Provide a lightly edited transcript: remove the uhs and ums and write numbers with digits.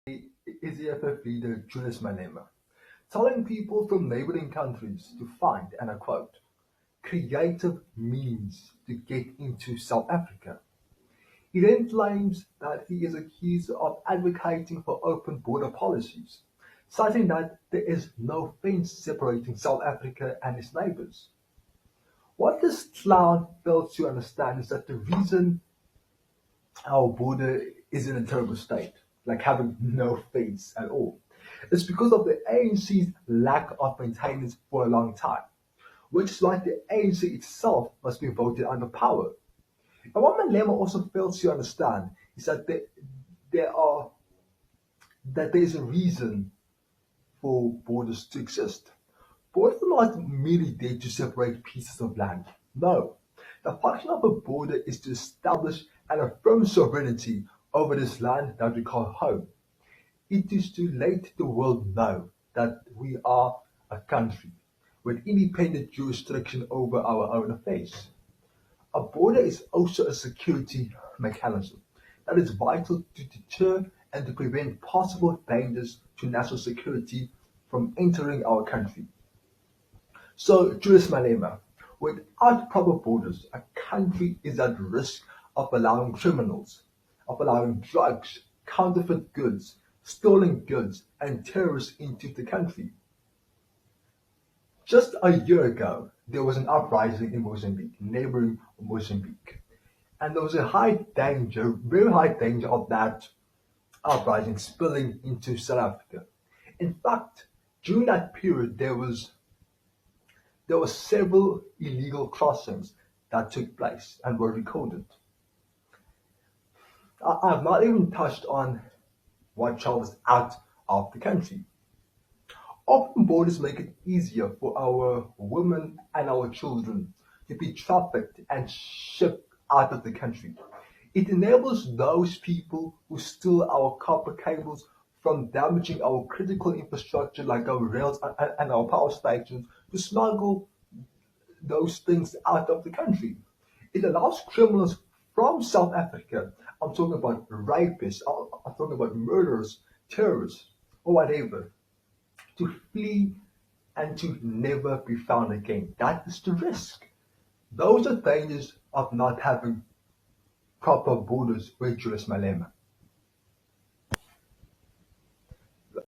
is EFF leader Julius Malema, telling people from neighboring countries to find, and I quote, creative means to get into South Africa. He then claims that he is accused of advocating for open border policies, citing that there is no fence separating South Africa and its neighbors. What this clown fails to understand is that the reason our border is in a terrible state, like having no fence at all, is because of the ANC's lack of maintenance for a long time, which is why the ANC itself must be voted out of power. And what Malema also fails to understand is that there are that there is a reason for borders to exist. Borders are not merely there to separate pieces of land. No. The function of a border is to establish and affirm sovereignty over this land that we call home. It is to let the world know that we are a country with independent jurisdiction over our own affairs. A border is also a security mechanism that is vital to deter and to prevent possible dangers to national security from entering our country. So, Julius Malema, without proper borders, a country is at risk of allowing criminals, of allowing drugs, counterfeit goods, stolen goods, and terrorists into the country. Just a year ago, there was an uprising in Mozambique, neighboring Mozambique. And there was a high danger, very high danger of that uprising spilling into South Africa. In fact, during that period, there were several illegal crossings that took place and were recorded. I've not even touched on what travels out of the country. Open borders make it easier for our women and our children to be trafficked and shipped out of the country. It enables those people who steal our copper cables from damaging our critical infrastructure like our rails and our power stations to smuggle those things out of the country. It allows criminals from South Africa, I'm talking about rapists, I'm talking about murderers, terrorists, or whatever, to flee and to never be found again. That is the risk. Those are dangers of not having proper borders with Julius Malema.